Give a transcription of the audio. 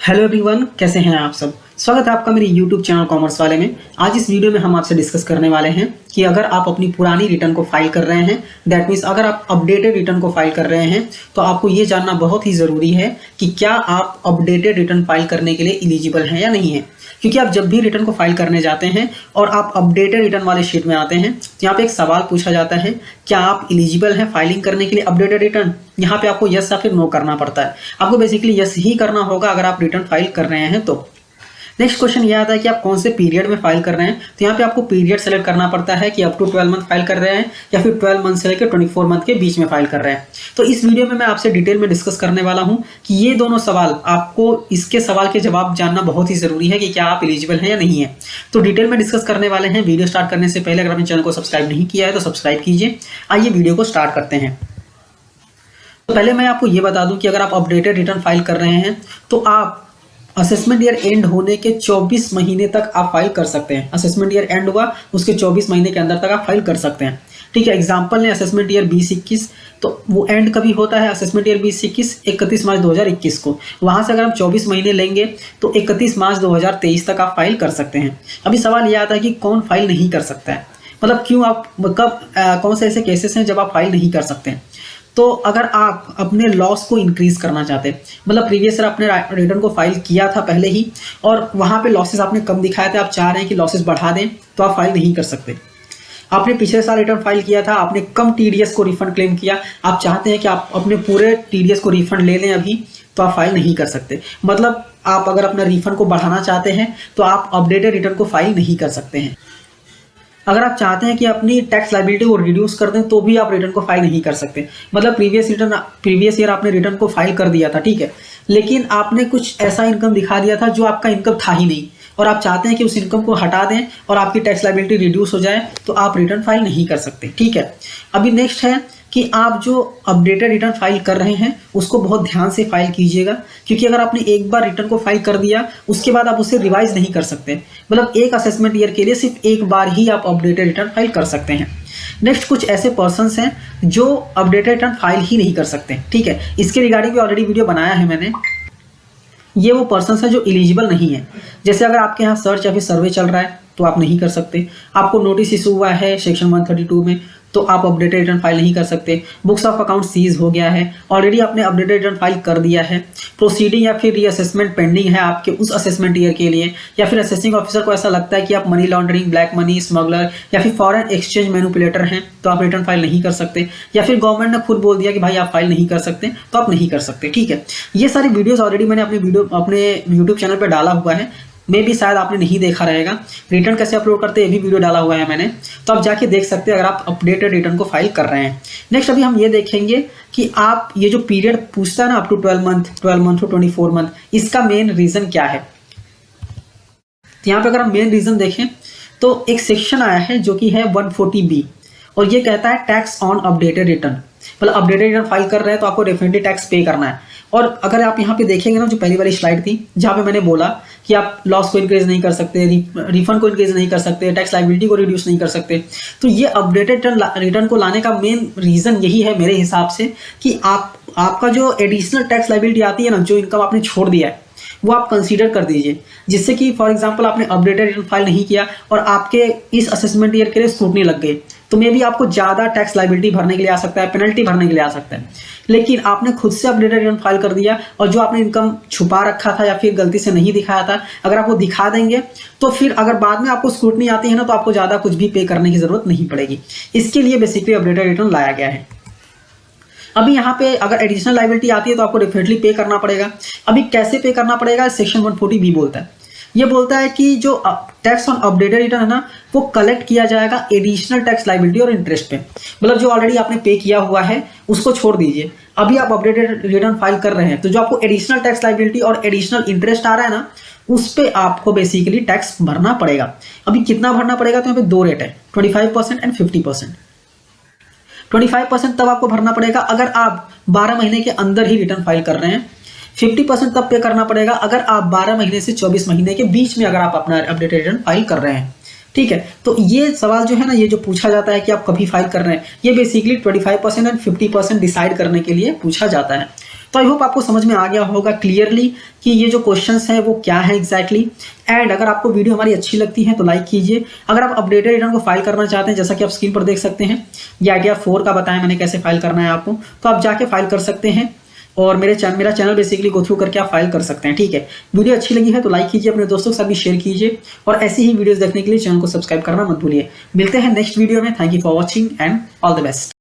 Hello everyone, कैसे हैं आप सब। स्वागत है आपका मेरे यूट्यूब चैनल कॉमर्स वाले में। आज इस वीडियो में हम आपसे डिस्कस करने वाले हैं कि अगर आप अपनी पुरानी रिटर्न को फाइल कर रहे हैं, दैट मीन्स अगर आप अपडेटेड रिटर्न को फाइल कर रहे हैं, तो आपको ये जानना बहुत ही ज़रूरी है कि क्या आप अपडेटेड रिटर्न फाइल करने के लिए एलिजिबल हैं या नहीं है। क्योंकि आप जब भी रिटर्न को फाइल करने जाते हैं और आप अपडेटेड रिटर्न वाले शीट में आते हैं, तो यहाँ पे एक सवाल पूछा जाता है, क्या आप एलिजिबल हैं फाइलिंग करने के लिए अपडेटेड रिटर्न। यहाँ पे आपको यस या फिर नो करना पड़ता है। आपको बेसिकली यस ही करना होगा अगर आप रिटर्न फाइल कर रहे हैं तो। नेक्स्ट क्वेश्चन ये आता है कि आप कौन से पीरियड में फाइल कर रहे हैं। तो यहाँ पे आपको पीरियड सेलेक्ट करना पड़ता है कि अप टू 12 मंथ फाइल कर रहे हैं या फिर 12 मंथ से लेकर 24 मंथ के बीच में फाइल कर रहे हैं। तो इस वीडियो में मैं आपसे डिटेल में डिस्कस करने वाला हूँ कि ये दोनों सवाल, आपको इसके सवाल के जवाब जानना बहुत ही ज़रूरी है कि क्या आप एलिजिबल हैं या नहीं है। तो डिटेल में डिस्कस करने वाले हैं। वीडियो स्टार्ट करने से पहले अगर आपने चैनल को सब्सक्राइब नहीं किया है तो सब्सक्राइब कीजिए। आइए वीडियो को स्टार्ट करते हैं। तो पहले मैं आपको ये बता दूं कि अगर आप अपडेटेड रिटर्न फाइल कर रहे हैं तो आप असेसमेंट ईयर एंड होने के 24 महीने तक आप फाइल कर सकते हैं। असेसमेंट ईयर एंड हुआ उसके 24 महीने के अंदर तक आप फाइल कर सकते हैं। ठीक है, एग्जांपल ने असेसमेंट ईयर 2021, तो वो एंड कभी होता है असेसमेंट ईयर 2021 31 मार्च 2021 को। वहाँ से अगर हम 24 महीने लेंगे तो 31 मार्च 2023 तक आप फाइल कर सकते हैं। अभी सवाल ये आता है कि कौन फाइल नहीं कर सकता है, मतलब क्यों, आप कब कौन से ऐसे केसेस हैं जब आप फाइल नहीं कर सकते हैं। तो अगर आप अपने लॉस को इंक्रीज करना चाहते हैं, मतलब प्रीवियस ईयर आपने रिटर्न को फाइल किया था पहले ही और वहाँ पे लॉसेस आपने कम दिखाए थे, आप चाह रहे हैं कि लॉसेस बढ़ा दें, तो आप फाइल नहीं कर सकते। आपने पिछले साल रिटर्न फाइल किया था, आपने कम टीडीएस को रिफंड क्लेम किया, आप चाहते हैं कि आप अपने पूरे टीडीएस को रिफंड ले लें अभी, तो आप फाइल नहीं कर सकते। मतलब आप अगर अपना रिफंड को बढ़ाना चाहते हैं तो आप अपडेटेड रिटर्न को फाइल नहीं कर सकते हैं। अगर आप चाहते हैं कि अपनी टैक्स लायबिलिटी को रिड्यूस कर दें तो भी आप रिटर्न को फाइल नहीं कर सकते। मतलब प्रीवियस ईयर आपने रिटर्न को फाइल कर दिया था, ठीक है, लेकिन आपने कुछ ऐसा इनकम दिखा दिया था जो आपका इनकम था ही नहीं और आप चाहते हैं कि उस इनकम को हटा दें और आपकी टैक्स लायबिलिटी रिड्यूस हो जाए, तो आप रिटर्न फाइल नहीं कर सकते। ठीक है, अभी नेक्स्ट है कि आप जो अपडेटेड रिटर्न फाइल कर रहे हैं उसको बहुत ध्यान से फाइल कीजिएगा, क्योंकि अगर आपने एक बार रिटर्न को फाइल कर दिया उसके बाद आप उसे रिवाइज नहीं कर सकते। मतलब एक असेसमेंट ईयर के लिए सिर्फ एक बार ही आप अपडेटेड रिटर्न फाइल कर सकते हैं। नेक्स्ट कुछ ऐसे पर्सन्स हैं जो अपडेटेड रिटर्न फाइल ही नहीं कर सकते। ठीक है, इसके रिगार्डिंग भी ऑलरेडी वीडियो बनाया है मैंने। ये वो पर्सन्स हैं जो एलिजिबल नहीं है। जैसे अगर आपके यहाँ सर्च या फिर सर्वे चल रहा है तो आप नहीं कर सकते। आपको नोटिस इशू हुआ है सेक्शन 132 में तो आप अपडेटेड रिटर्न फाइल नहीं कर सकते। बुक्स ऑफ अकाउंट सीज हो गया है, ऑलरेडी आपने अपडेटेड रिटर्न फाइल कर दिया है। प्रोसीडिंग या फिर रीअसेसमेंट पेंडिंग है आपके उस असेसमेंट ईयर के लिए, या फिर असेसिंग ऑफिसर को ऐसा लगता है कि आप money laundering, black money, smuggler या फिर फॉरेन एक्सचेंज मैनिपुलेटर हैं, तो आप रिटर्न फाइल नहीं कर सकते। या फिर गवर्नमेंट ने खुद बोल दिया कि भाई आप फाइल नहीं कर सकते, तो आप नहीं कर सकते। ठीक है, ये सारी वीडियोस ऑलरेडी मैंने अपने यूट्यूब चैनल पर डाला हुआ है। मे भी शायद आपने नहीं देखा रहेगा। रिटर्न कैसे अपलोड करते हैं ये भी वीडियो डाला हुआ है मैंने, तो आप जाके देख सकते हैं अगर आप अपडेटेड रिटर्न को फाइल कर रहे हैं। नेक्स्ट अभी हम ये देखेंगे कि आप ये जो पीरियड पूछता है ना, up to 12 month to 24 month, इसका मेन रीजन क्या है। तो यहाँ पे अगर हम मेन रीजन देखें तो एक सेक्शन आया है जो कि है 140B और ये कहता है टैक्स ऑन अपडेटेड रिटर्न। मतलब अपडेटेड रिटर्न फाइल कर रहे हैं तो आपको डेफिनेटली टैक्स पे करना है। और अगर आप यहाँ पे देखेंगे ना, जो पहली वाली स्लाइड थी जहाँ पे मैंने बोला कि आप लॉस को इंक्रीज नहीं कर सकते, रिफंड को इंक्रीज नहीं कर सकते, टैक्स लायबिलिटी को रिड्यूस नहीं कर सकते, तो ये अपडेटेड रिटर्न को लाने का मेन रीजन यही है मेरे हिसाब से कि आपका जो एडिशनल टैक्स लायबिलिटी आती है ना, जो इनकम आपने छोड़ दिया है वो आप कंसीडर कर दीजिए। जिससे कि फॉर एग्जांपल आपने अपडेटेड रिटर्न फाइल नहीं किया और आपके इस असेसमेंट ईयर के लिए स्क्रूटनी लग गई, तो मे भी आपको ज़्यादा टैक्स लायबिलिटी भरने के लिए आ सकता है, पेनल्टी भरने के लिए आ सकता है। लेकिन आपने खुद से अपडेटेड रिटर्न फाइल कर दिया और जो आपने इनकम छुपा रखा था या फिर गलती से नहीं दिखाया था, अगर आप वो दिखा देंगे तो फिर अगर बाद में आपको स्क्रूटनी आती है ना, तो आपको ज़्यादा कुछ भी पे करने की ज़रूरत नहीं पड़ेगी। इसके लिए बेसिकली अपडेटेड रिटर्न लाया गया है। अभी यहाँ पे अगर एडिशनल लायबिलिटी आती है तो आपको डेफिनेटली पे करना पड़ेगा। अभी कैसे पे करना पड़ेगा, सेक्शन 140B बोलता है। ये बोलता है कि जो टैक्स ऑन अपडेटेड रिटर्न है ना, वो कलेक्ट किया जाएगा एडिशनल टैक्स लायबिलिटी और इंटरेस्ट पे। मतलब जो ऑलरेडी आपने पे किया हुआ है उसको छोड़ दीजिए। अभी आप अपडेटेड रिटर्न फाइल कर रहे हैं तो जो आपको एडिशनल टैक्स लायबिलिटी और एडिशनल इंटरेस्ट आ रहा है ना, उस पर आपको बेसिकली टैक्स भरना पड़ेगा। अभी कितना भरना पड़ेगा, तो यहाँ पे दो रेट है, 25% एंड 50%। 25% तब आपको भरना पड़ेगा अगर आप 12 महीने के अंदर ही रिटर्न फाइल कर रहे हैं। 50% तब पे करना पड़ेगा अगर आप 12 महीने से 24 महीने के बीच में अगर आप अपना अपडेटेड रिटर्न फाइल कर रहे हैं। ठीक है, तो ये सवाल जो है ना, ये जो पूछा जाता है कि आप कभी फाइल कर रहे हैं, ये बेसिकली 25% एंड 50% डिसाइड करने के लिए पूछा जाता है। तो आई होप आपको समझ में आ गया होगा क्लियरली कि ये जो क्वेश्चंस हैं वो क्या है एग्जैक्टली। एंड अगर आपको वीडियो हमारी अच्छी लगती है तो लाइक कीजिए। अगर आप अपडेटेड रिटर्न को फाइल करना चाहते हैं, जैसा कि आप स्क्रीन पर देख सकते हैं, ये आइडिया 4 का बताया मैंने कैसे फाइल करना है आपको, तो आप जाके फाइल कर सकते हैं और मेरा चैनल बेसिकली गो थ्रू करके आप फाइल कर सकते हैं। ठीक है, वीडियो अच्छी लगी है तो लाइक कीजिए, अपने दोस्तों के साथ भी शेयर कीजिए और ऐसी ही वीडियोस देखने के लिए चैनल को सब्सक्राइब करना मत भूलिए। मिलते हैं नेक्स्ट वीडियो में। Thank you for watching and all the best.